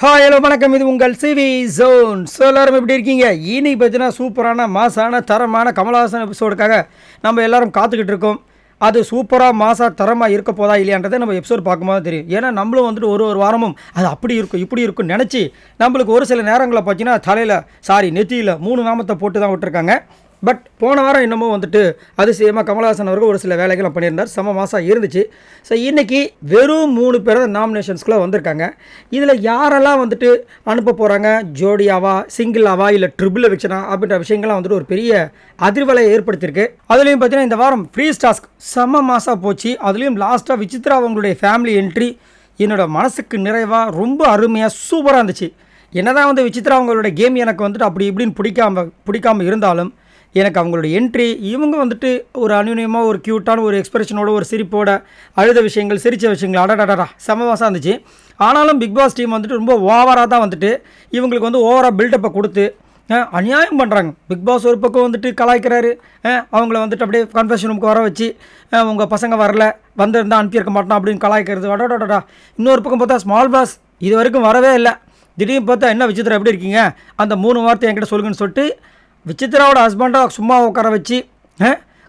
Hi hello வணக்கம். இது உங்கள் சிவி ஜோன். ஸோ எல்லோரும் எப்படி இருக்கீங்க? இன்னைக்கு பார்த்தீங்கன்னா சூப்பரான மாசான தரமான கமலஹாசன் எபிசோடுக்காக நம்ம எல்லாரும் காத்துக்கிட்டு இருக்கோம். அது சூப்பராக மாசா தரமாக இருக்க போதா இல்லையான்றதை நம்ம எபிசோட் பார்க்கும்போது தெரியும். ஏன்னா நம்மளும் வந்துட்டு ஒரு வாரமும் அது அப்படி இருக்கும் இப்படி இருக்கும்னு நினச்சி நம்மளுக்கு ஒரு சில நேரங்களில் பார்த்தீங்கன்னா தலையில் நெத்தியில் 3 நாமத்தை போட்டு தான் விட்டுருக்காங்க. பட் போன வாரம் இன்னமும் வந்துட்டு அதிசயமாக கமலஹாசன் அவர்கள் ஒரு சில வேலைகளை பண்ணியிருந்தார். செம மாதம் இருந்துச்சு. ஸோ இன்றைக்கி வெறும் 3 பேர் தான் நாமினேஷன்ஸ்குள்ளே வந்திருக்காங்க. இதில் யாரெல்லாம் வந்துட்டு அனுப்ப போகிறாங்க, ஜோடியாவா சிங்கிளாவா இல்லை ட்ரிபிள் எவிக்ஷனா அப்படின்ற விஷயங்கள்லாம் வந்துட்டு ஒரு பெரிய அதிர்வலையை ஏற்படுத்தியிருக்கு. அதுலேயும் பார்த்தீங்கன்னா இந்த வாரம் ஃப்ரீஸ் டாஸ்க் செம மாதம் போச்சு. அதுலேயும் லாஸ்ட்டாக விசித்ரா அவங்களுடைய ஃபேமிலி என்ட்ரி என்னோடய மனசுக்கு நிறைவாக ரொம்ப அருமையாக சூப்பராக இருந்துச்சு. என்னதான் வந்து விசித்ரா அவங்களோட கேம் எனக்கு வந்துட்டு அப்படி இப்படின்னு பிடிக்காமல் இருந்தாலும் எனக்கு அவங்களோட என்ட்ரி, இவங்க வந்துட்டு ஒரு அனுநியமாக ஒரு க்யூட்டான ஒரு எக்ஸ்பிரஷனோட ஒரு சிரிப்போட அழுத விஷயங்கள் சிரித்த விஷயங்கள் அடடடா செமவாசாக இருந்துச்சு. ஆனாலும் பிக் பாஸ் டீம் வந்துட்டு ரொம்ப ஓவராக தான் வந்துட்டு இவங்களுக்கு வந்து ஓவராக பில்டப்பை கொடுத்து அநியாயம் பண்ணுறாங்க. பிக் பாஸ் ஒரு பக்கம் வந்துட்டு கலாய்க்கிறாரு, அவங்கள வந்துட்டு அப்படியே கன்ஃபெஷன் ரூமுக்கு வர வச்சு உங்கள் பசங்க வரல வந்திருந்தால் அனுப்பியிருக்க மாட்டோம் அப்படின்னு கலாய்க்கிறது அடடடா. இன்னொரு பக்கம் பார்த்தா ஸ்மால் பாஸ் இது வரைக்கும் வரவே இல்லை. திடீர்னு பார்த்தா என்ன விசித்ரா எப்படி இருக்கீங்க, அந்த 3 வார்த்தை என்கிட்ட சொல்லுங்கன்னு சொல்லிட்டு விசித்ராவோட ஹஸ்பண்டாக சும்மா உட்கார வச்சு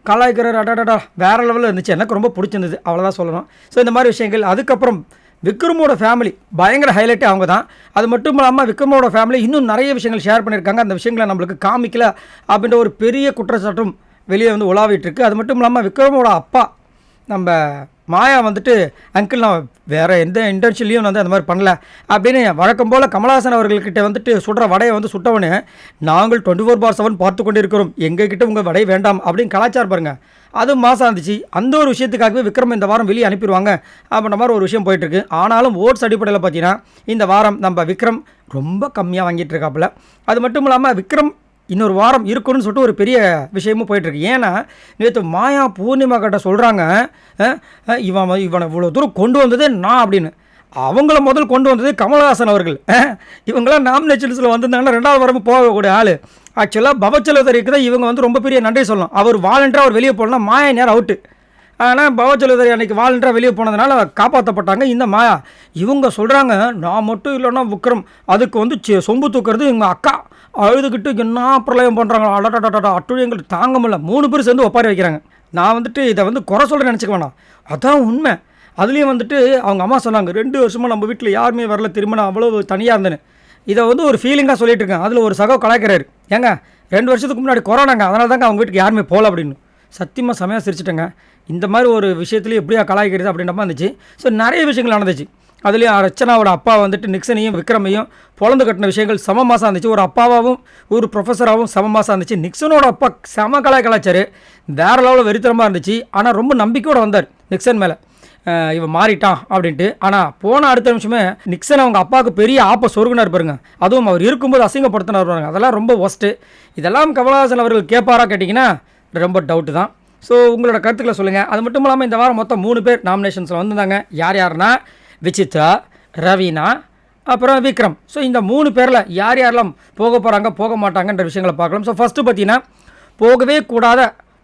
கலாய்க்கிறார். அடாடா வேறு லெவலில் இருந்துச்சு. எனக்கு ரொம்ப பிடிச்சிருந்தது, அவ்வளோதான் சொல்லணும். ஸோ இந்த மாதிரி விஷயங்கள். அதுக்கப்புறம் விக்ரமோட ஃபேமிலி பயங்கர ஹைலைட்டே அவங்க தான். அது மட்டும் இல்லாமல் விக்ரமோட ஃபேமிலி இன்னும் நிறைய விஷயங்கள் ஷேர் பண்ணியிருக்காங்க. அந்த விஷயங்களை நம்மளுக்கு காமிக்கல அப்படின்ற ஒரு பெரிய குற்றச்சாட்டும் வெளியே வந்து உலாவிட்டுருக்கு. அது மட்டும் இல்லாமல் விக்ரமோட அப்பா நம்ம மாயா வந்துட்டு அங்கிள் நான் வேறு எந்த இன்டென்ஷன்லையும் வந்து அந்த மாதிரி பண்ணல அப்படின்னு வழக்கம் போல் கமலஹாசன் அவர்கள்கிட்ட வந்துட்டு சுடுற வடையை வந்து சுட்டவனே நாங்கள் 24/7 பார்த்து கொண்டு இருக்கிறோம், எங்ககிட்ட உங்கள் வடை வேண்டாம் அப்படின்னு கலாச்சாரம் பாருங்கள். அதுவும் மாதம் இருந்துச்சு. அந்த ஒரு விஷயத்துக்காகவே விக்ரம் இந்த வாரம் வெளியே அனுப்பிடுவாங்க அப்படின்ற மாதிரி ஒரு விஷயம் போயிட்டுருக்கு. ஆனாலும் ஓட்ஸ் அடிப்படையில் பார்த்தீங்கன்னா இந்த வாரம் நம்ம விக்ரம் ரொம்ப கம்மியாக வாங்கிட்டு இருக்காப்புல. அது மட்டும் இல்லாமல் விக்ரம் இன்னொரு வாரம் இருக்குன்னு சொல்லிட்டு ஒரு பெரிய விஷயமும் போயிட்டுருக்கு. ஏன்னா நேற்று மாயா பூர்ணிமா கிட்ட சொல்கிறாங்க, இவனை இவ்வளோ தூரம் கொண்டு வந்ததே நான் அப்படின்னு. அவங்கள முதல் கொண்டு வந்தது கமலஹாசன் அவர்கள். இவங்களாம் நாமினேஷன்ஸில் வந்திருந்தாங்கன்னா 2வது வாரமும் போகக்கூடிய ஆள். ஆக்சுவலாக பவச்சலோதரிக்கு தான் இவங்க வந்து ரொம்ப பெரிய நன்றி சொல்லணும். அவர் வாலண்டராக அவர் வெளியே போகலன்னா மாயா நேரம் அவுட்டு. ஆனால் பவச்சலோதரி அன்றைக்கி வாலண்டராக வெளியே போனதுனால காப்பாற்றப்பட்டாங்க இந்த மாயா. இவங்க சொல்கிறாங்க நான் மட்டும் இல்லைன்னா விக்ரம் அதுக்கு வந்து சொம்பு தூக்குறது எங்கள் அக்கா அழுதுகிட்டு என்ன பிரளயம் பண்ணுறாங்க. அடடா அட்டுழி எங்களுக்கு தாங்க முடியல. 3 பேர் சேர்ந்து ஒப்பாரி வைக்கிறாங்க. நான் வந்துட்டு இதை வந்து குறை சொல்கிறேன் நினச்சிக்க வேணாம், அதான் உண்மை. அதுலேயும் வந்துட்டு அவங்க அம்மா சொன்னாங்க 2 வருஷமாக நம்ம வீட்டில் யாருமே வரல, திரும்ப நான் அவ்வளோ தனியாக இருந்தேன்னு. இதை வந்து ஒரு ஃபீலிங்காக சொல்லிட்டு இருக்கேன். அதில் ஒரு சகோ கலாய்க்கிறாரு, ஏங்க 2 வருஷத்துக்கு முன்னாடி கொரோனாங்க அதனால தாங்க அவங்க வீட்டுக்கு யாருமே போகல அப்படின்னு. சத்தியமாக செமையாக சிரிச்சிட்டேங்க. இந்த மாதிரி ஒரு விஷயத்துலேயும் எப்படியா கலாய்க்கிறது அப்படின்ற மாதிரி இருந்துச்சு. ஸோ நிறைய விஷயங்கள் நடந்துச்சு. அதுலேயும் ரச்சனாவோட அப்பா வந்துட்டு நிக்சனையும் விக்ரமையும் பொழந்து கட்டின விஷயங்கள் செம மாதம் இருந்துச்சு. ஒரு அப்பாவாகவும் ஒரு ப்ரொஃபஸராகவும் செம மாதம் இருந்துச்சு. நிக்சனோட அப்பா செம கலாச்சாரு வேறு லெவலில் வெறித்தனமாக இருந்துச்சு. ஆனால் ரொம்ப நம்பிக்கையோடு வந்தார் நிக்சன் மேலே, இவன் மாறிட்டான் அப்படின்ட்டு. ஆனால் போன அடுத்த நிமிஷமே நிக்சன் அவங்க அப்பாவுக்கு பெரிய ஆப்பை சொருகுனார் பாருங்க. அதுவும் அவர் இருக்கும்போது அசிங்கப்படுத்தினார் பாருங்க. அதெல்லாம் ரொம்ப ஒஸ்ட்டு. இதெல்லாம் கமலஹாசன் அவர்கள் கேட்பாரா கேட்டிங்கன்னா ரொம்ப டவுட்டு தான். ஸோ உங்களோட கருத்துக்களை சொல்லுங்கள். அது மட்டும் இல்லாமல் இந்த வாரம் மொத்தம் 3 பேர் நாமினேஷன்ஸில் வந்திருந்தாங்க. யாருன்னா விசித்ரா, ரவீனா, அப்புறம் விக்ரம். ஸோ இந்த 3 பேரில் யாரெல்லாம் போக போகிறாங்க போக மாட்டாங்கன்ற விஷயங்களை பார்க்கலாம். ஸோ ஃபஸ்ட்டு பார்த்தீங்கன்னா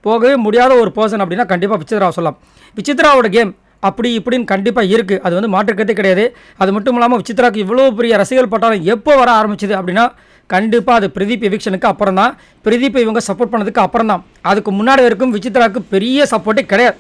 போகவே முடியாத ஒரு பர்சன் அப்படின்னா கண்டிப்பாக விசித்ராவை சொல்லலாம். விசித்ராவோட கேம் அப்படி இப்படின்னு கண்டிப்பாக இருக்குது, அது வந்து மாற்றுக்கிறதே கிடையாது. அது மட்டும் இல்லாமல் விசித்ராவுக்கு இவ்வளோ பெரிய ரசிகர்கள் பட்டாலும் எப்போ வர ஆரம்பிச்சிது அப்படின்னா கண்டிப்பாக அது பிரதீப் எவிக்ஷனுக்கு அப்புறம் தான். பிரதீப் இவங்க சப்போர்ட் பண்ணதுக்கு அப்புறம் தான். அதுக்கு முன்னாடி வரைக்கும் விசித்ராவுக்கு பெரிய சப்போர்ட்டே கிடையாது.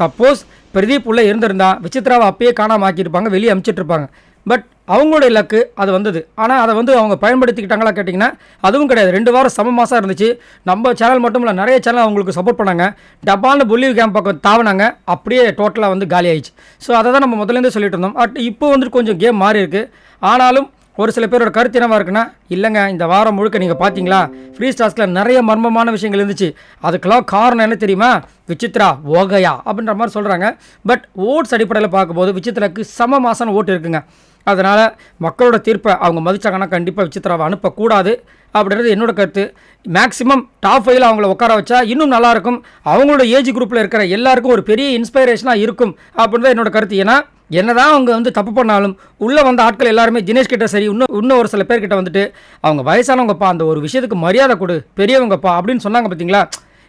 சப்போஸ் பிரதீப் உள்ளே இருந்திருந்தா விசித்ராவை அப்பயே காணாமல் ஆக்கியிருப்பாங்க, வெளியே அனுப்பிச்சிட்ருப்பாங்க. பட் அவங்களுடைய லக்கு அது வந்தது. ஆனால் அதை வந்து அவங்க பயன்படுத்திக்கிட்டாங்களா கேட்டிங்கன்னா அதுவும் கிடையாது. 2 வாரம் சம மாதம் இருந்துச்சு. நம்ம சேனல் மட்டும் இல்லை நிறைய சேனல் அவங்களுக்கு சப்போர்ட் பண்ணாங்க. டப்பால்னு புள்ளி கேம்ப் பக்கம் தாவினாங்க, அப்படியே டோட்டலாக வந்து காலி ஆயிடுச்சு. ஸோ அதை தான் நம்ம முதலேருந்தே சொல்லிட்டு இருந்தோம். இப்போ வந்துட்டு கொஞ்சம் கேம் மாறி இருக்குது. ஆனாலும் ஒரு சில பேரோட கருத்து என்னவாக இருக்குன்னா, இல்லைங்க இந்த வாரம் முழுக்க நீங்கள் பார்த்தீங்களா ஃப்ரீஸ் டாஸ்கில் நிறைய மர்மமான விஷயங்கள் இருந்துச்சு, அதுக்கெல்லாம் காரணம் என்ன தெரியுமா, விசித்ரா ஓகையா அப்படின்ற மாதிரி சொல்கிறாங்க. பட் ஓட்ஸ் அடிப்படையில் பார்க்கும்போது விசித்ராவுக்கு சம மாதம் ஓட்டு இருக்குங்க. அதனால் மக்களோட தீர்ப்பை அவங்க மதிச்சாங்கன்னா கண்டிப்பாக விசித்ராவை அனுப்பக்கூடாது அப்படின்றது என்னோட கருத்து. மேக்ஸிமம் டாப் 5 அவங்கள உட்கார வச்சா இன்னும் நல்லாயிருக்கும். அவங்களோட ஏஜ் குரூப்பில் இருக்கிற எல்லாருக்கும் ஒரு பெரிய இன்ஸ்பைரேஷனாக இருக்கும் அப்படின்றது என்னோட கருத்து. ஏன்னா என்னதான் அவங்க வந்து தப்பு பண்ணாலும் உள்ளே வந்த ஆட்கள் எல்லாருமே தினேஷ் கிட்ட சரி இன்னும் ஒரு சில பேர்கிட்ட வந்துட்டு அவங்க வயசானவங்கப்பா அந்த ஒரு விஷயத்துக்கு மரியாதை கொடு பெரியவங்கப்பா அப்படின்னு சொன்னாங்க பார்த்தீங்களா.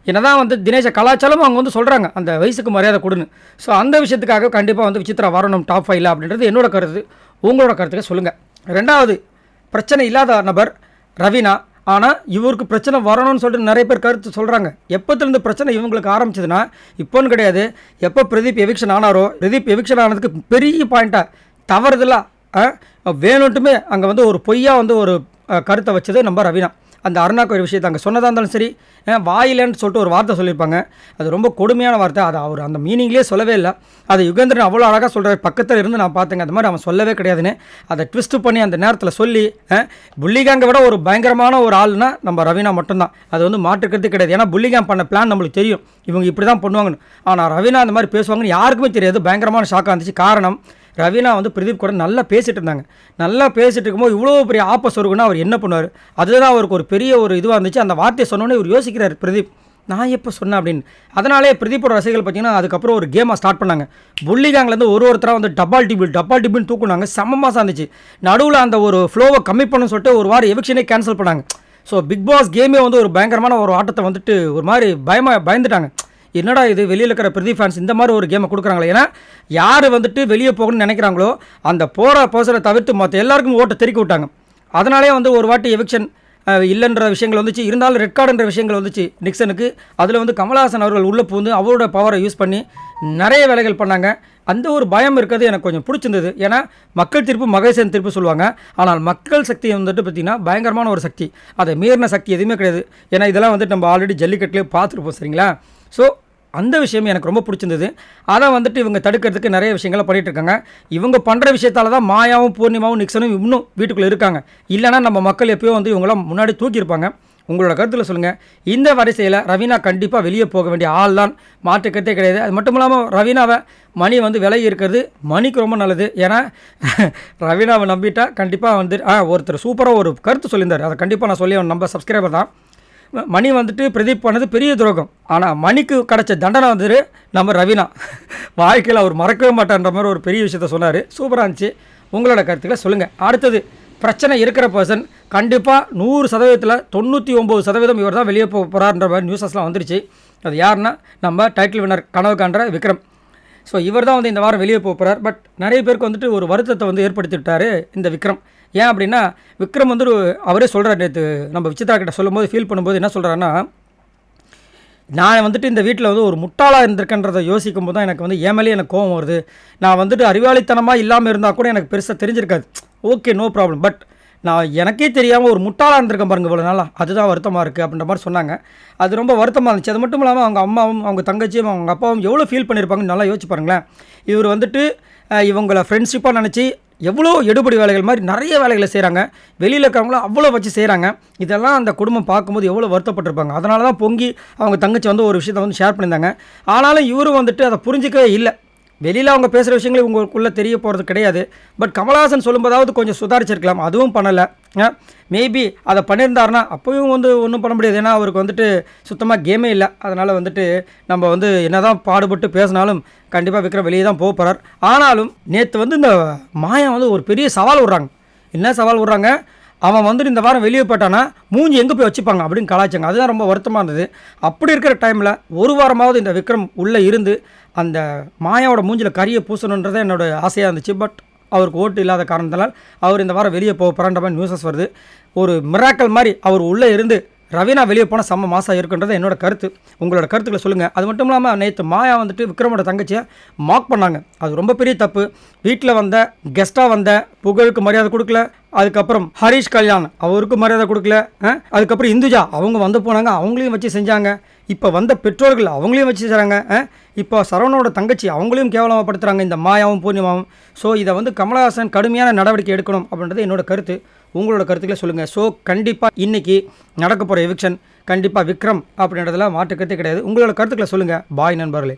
என்னதான் வந்து தினேஷை கலாச்சாரம் அவங்க வந்து சொல்கிறாங்க அந்த வயசுக்கு மரியாதை கொடுன்னு. ஸோ அந்த விஷயத்துக்காக கண்டிப்பாக வந்து விசித்ரா வரணும் டாப் 5 அப்படின்றது என்னோட கருத்து. உங்களோட கருத்துக்க சொல்லுங்கள். 2வது பிரச்சனை இல்லாத நபர் ரவீனா. ஆனால் இவருக்கு பிரச்சனை வரணும்னு சொல்லிட்டு நிறைய பேர் கருத்து சொல்கிறாங்க. எப்போத்துலேருந்து பிரச்சனை இவங்களுக்கு ஆரம்பிச்சதுன்னா இப்போன்னு கிடையாது. எப்போ பிரதீப் எவிக்ஷன் ஆனாரோ, பிரதீப் எவிக்ஷன் ஆனதுக்கு பெரிய பாயிண்ட்டாக தவறுதலாக வேணுன்ட்டுமே அங்கே வந்து ஒரு பொய்யா வந்து ஒரு கருத்தை வச்சது நம்ம ரவீனா. அந்த அருணா கோயில் விஷயத்தை அங்கே சொன்னதாக இருந்தாலும் சரி, வாயிலன்னு சொல்லிட்டு ஒரு வார்த்தை சொல்லியிருப்பாங்க. அது ரொம்ப கொடுமையான வார்த்தை. அது அவர் அந்த மீனிங்லேயே சொல்லவே இல்லை. அது யுகேந்திரன் அவ்வளோ அழகாக சொல்கிறார். பக்கத்தில் இருந்து நான் பார்த்தேங்க. அந்த மாதிரி அவன் சொல்லவே கிடையாதுன்னு அதை ட்விஸ்ட்டு பண்ணி அந்த நேரத்தில் சொல்லி, புள்ளிகேங்கை விட ஒரு பயங்கரமான ஒரு ஆள்னா நம்ம ரவீனா மட்டும்தான். அது வந்து மாற்றுக்கிறது கிடையாது. ஏன்னா புள்ளிகேங் பண்ண பிளான் நம்மளுக்கு தெரியும், இவங்க இப்படி தான் பண்ணுவாங்கன்னு. ஆனால் ரவீனா அந்த மாதிரி பேசுவாங்கன்னு யாருக்குமே தெரியாது. பயங்கரமான ஷாக்காக இருந்துச்சு. காரணம், ரவீனா வந்து பிரதீப் கூட நல்லா பேசிகிட்டு இருந்தாங்க. நல்லா பேசிகிட்டு இருக்கும்போது இவ்வளோ பெரிய ஆப்போஸ் இருக்குன்னா அவர் என்ன பண்ணுவார்? அதுதான் அவருக்கு ஒரு பெரிய ஒரு இதுவாக இருந்துச்சு. அந்த வார்த்தையை சொன்னோன்னே இவர் யோசிக்கிறார், பிரதீப் நான் எப்போ சொன்னேன் அப்படின்னு. அதனாலே பிரதீப்போட ரசிகர்கள் பார்த்தீங்கன்னா அதுக்கப்புறம் ஒரு கேமை ஸ்டார்ட் பண்ணாங்க. புள்ளிகேங்லேருந்து ஒருத்தராக வந்து டபால் டிபின்னு தூக்குனாங்க. செம்ம மாதம் இருந்துச்சு. நடுவில் அந்த ஒரு ஃப்ளோவை கம்மி பண்ணணும்னு சொல்லிட்டு ஒரு வாரம் எவிக்ஷனே கேன்சல் பண்ணாங்க. ஸோ பிக் பாஸ் கேமே வந்து ஒரு பயங்கரமான ஒரு ஆட்டத்தை வந்துட்டு ஒரு மாதிரி பயந்துட்டாங்க. என்னடா இது, வெளியில் இருக்கிற பிரதீப் ஃபேன்ஸ் இந்த மாதிரி ஒரு கேமை கொடுக்குறாங்களே. ஏன்னா யார் வந்துட்டு வெளியே போகணும்னு நினைக்கிறாங்களோ அந்த போகிற பர்சனை தவிர்த்து மற்ற எல்லாருக்கும் ஓட்டை தெறிக்க விட்டாங்க. அதனாலே வந்து ஒரு வாட்டி எவிக்ஷன் இல்லைன்ற விஷயங்கள் வந்துச்சு. இருந்தாலும் ரெட் கார்டுன்ற விஷயங்கள் வந்துச்சு நிக்சனுக்கு. அதில் வந்து கமலஹாசன் அவர்கள் உள்ளே பூந்து அவரோட பவரை யூஸ் பண்ணி நிறைய வேலைகள் பண்ணாங்க. அந்த ஒரு பயம் இருக்கிறது எனக்கு கொஞ்சம் பிடிச்சிருந்தது. ஏன்னா மக்கள் தீர்ப்பு மகேசன் தீர்ப்பு சொல்லுவாங்க. ஆனால் மக்கள் சக்தி வந்துட்டு பார்த்திங்கன்னா பயங்கரமான ஒரு சக்தி. அதை மீறின சக்தி எதுவுமே கிடையாது. ஏன்னா இதெல்லாம் வந்துட்டு நம்ம ஆல்ரெடி ஜல்லிக்கட்டுலேயே பார்த்துருப்போம், சரிங்களா? ஸோ அந்த விஷயம் எனக்கு ரொம்ப பிடிச்சிருந்தது. அதை வந்துட்டு இவங்க தடுக்கிறதுக்கு நிறைய விஷயங்களை பண்ணிகிட்டு இருக்காங்க. இவங்க பண்ணுற விஷயத்தால் தான் மாயாவும் பூர்ணிமாவும் நிக்சனும் இன்னும் வீட்டுக்குள்ளே இருக்காங்க. இல்லைனா நம்ம மக்கள் எப்பயோ வந்து இவங்களாம் முன்னாடி தூக்கியிருப்பாங்க. உங்களோட கருத்தில் சொல்லுங்கள். இந்த வரிசையில் ரவீனா கண்டிப்பாக வெளியே போக வேண்டிய ஆள் தான், மாற்று கருத்தே கிடையாது. அது மட்டும் இல்லாமல் ரவீனாவை மணி வந்து விலகி இருக்கிறது மணிக்கு ரொம்ப நல்லது. ஏன்னா ரவீனாவை நம்பிட்டா கண்டிப்பாக வந்து ஒருத்தர் சூப்பராக ஒரு கருத்து சொல்லியிருந்தார். அதை கண்டிப்பாக நான் சொல்லி நம்ம சப்ஸ்கிரைபர் தான். மணி வந்துட்டு பிரதீப் பண்ணது பெரிய துரோகம். ஆனால் மணிக்கு கிடச்ச தண்டனை வந்துட்டு நம்ம ரவீனா வாழ்க்கையில் அவர் மறக்கவே மாட்டான்ற மாதிரி ஒரு பெரிய விஷயத்த சொன்னார். சூப்பராக இருந்துச்சு. உங்களோட கருத்துக்களை சொல்லுங்கள். அடுத்தது பிரச்சனை இருக்கிற பர்சன் கண்டிப்பாக 100%, 99% இவர் தான் வெளியே போக போகிறார்ன்ற மாதிரி நியூஸஸ்லாம் வந்துருச்சு. அது யாருன்னா நம்ம டைட்டில் வின்னர் கனவு காண்ற விக்ரம். ஸோ இவர் தான் வந்து இந்த வாரம் வெளியே போக போகிறார். பட் நிறைய பேருக்கு வந்துட்டு ஒரு வருத்தத்தை வந்து ஏற்படுத்தி விட்டார் இந்த விக்ரம். ஏன் அப்படின்னா விக்ரம் வந்து அவரே சொல்கிறார். நேற்று நம்ம விசித்ரா கிட்ட சொல்லும்போது ஃபீல் பண்ணும்போது என்ன சொல்கிறாருன்னா, நான் வந்துட்டு இந்த வீட்டில் வந்து ஒரு முட்டாளாக இருந்திருக்கேன்றதை யோசிக்கும் போது தான் எனக்கு வந்து ஏமேலே எனக்கு கோவம் வருது. நான் வந்துட்டு அறிவாளித்தனமாக இல்லாமல் இருந்தால் கூட எனக்கு பெருசாக தெரிஞ்சிருக்காது. Okay, no problem. பட் நான் எனக்கே தெரியாமல் ஒரு முட்டாளாக இருந்திருக்கேன் பாருங்கள் இவ்வளோ நாளாக, அதுதான் வருத்தமாக இருக்குது அப்படின்ற மாதிரி சொன்னாங்க. அது ரொம்ப வருத்தமாக இருந்துச்சு. அது மட்டும் இல்லாமல் அவங்க அம்மாவும் அவங்க தங்கச்சியும் அவங்க அப்பாவும் எவ்வளோ ஃபீல் பண்ணியிருப்பாங்கன்னு நல்லா யோசிச்சு பாருங்களேன். இவர் வந்துட்டு இவங்களை ஃப்ரெண்ட்ஷிப்பாக நினச்சி எவ்வளோ எடுபடி வேலைகள் மாதிரி நிறைய வேலைகளை செய்கிறாங்க. வெளியில் இருக்கிறவங்களும் அவ்வளோ வச்சு செய்கிறாங்க. இதெல்லாம் அந்த குடும்பம் பார்க்கும்போது எவ்வளோ வருத்தப்பட்டிருப்பாங்க. அதனால தான் பொங்கி அவங்க தங்கச்சி வந்து ஒரு விஷயத்தை வந்து ஷேர் பண்ணியிருந்தாங்க. ஆனாலும் இவரும் வந்துட்டு அதை புரிஞ்சிக்கவே இல்லை. வெளியில் அவங்க பேசுகிற விஷயங்கள் உங்களுக்குள்ளே தெரிய போகிறது கிடையாது. பட் கமலஹாசன் சொல்லும்போதாவது கொஞ்சம் சுதாரிச்சிருக்கலாம். அதுவும் பண்ணலை. மேபி அதை பண்ணியிருந்தாருன்னா அப்போயும் வந்து ஒன்றும் பண்ண முடியாது. ஏன்னா அவருக்கு வந்துட்டு சுத்தமாக கேமே இல்லை. அதனால் வந்துட்டு நம்ம வந்து என்ன தான் பாடுபட்டு பேசினாலும் கண்டிப்பாக விக்ரம் வெளியே தான் போக போகிறார். ஆனாலும் நேற்று வந்து இந்த மாயா வந்து ஒரு பெரிய சவால் விட்றாங்க. என்ன சவால் விட்றாங்க? அவன் வந்துட்டு இந்த வாரம் வெளியே போட்டானா மூஞ்சி எங்கே போய் வச்சுப்பாங்க அப்படின்னு கலாய்ச்சாங்க. அதுதான் ரொம்ப வருத்தமாக இருந்தது. அப்படி இருக்கிற டைமில் ஒரு வாரமாவது இந்த விக்ரம் உள்ளே இருந்து அந்த மாயாவோட மூஞ்சில் கரியை பூசணுன்றதை என்னோடய ஆசையாக இருந்துச்சு. பட் அவருக்கு ஓட்டு இல்லாத காரணத்தினால் அவர் இந்த வாரம் வெளியே போக போகிறான்ற மாதிரி நியூஸஸ் வருது. ஒரு மிராக்கல் மாதிரி அவர் உள்ளே இருந்து ரவீனா வெளியே போனால் செம்ம மாதம் இருக்குன்றது என்னோட கருத்து. உங்களோட கருத்துக்களை சொல்லுங்கள். அது மட்டும் இல்லாமல் நேற்று மாயா வந்துட்டு விக்ரமோட தங்கச்சியை மார்க் பண்ணாங்க. அது ரொம்ப பெரிய தப்பு. வீட்டில் வந்த கெஸ்ட்டாக வந்த புகழுக்கு மரியாதை கொடுக்கல. அதுக்கப்புறம் ஹரிஷ் கல்யாண் அவருக்கு மரியாதை கொடுக்கல. அதுக்கப்புறம் இந்துஜா அவங்க வந்து போனாங்க, அவங்களையும் வச்சு செஞ்சாங்க. இப்போ வந்த பெற்றோர்கள் அவங்களையும் வச்சு செய்கிறாங்க. இப்போ சரவணோட தங்கச்சி அவங்களையும் கேவலமாகப்படுத்துகிறாங்க இந்த மாயாவும் பூர்ணிமாவும். ஸோ இதை வந்து கமலஹாசன் கடுமையான நடவடிக்கை எடுக்கணும் அப்படின்றது என்னோட கருத்து. உங்களோட கருத்துக்களை சொல்லுங்கள். ஸோ கண்டிப்பாக இன்றைக்கி நடக்க போகிற எவிக்ஷன் கண்டிப்பாக விக்ரம் அப்படின்றதுல மாற்று கருத்தே கிடையாது. உங்களோட கருத்துக்களை சொல்லுங்கள். பாய் நண்பர்களே.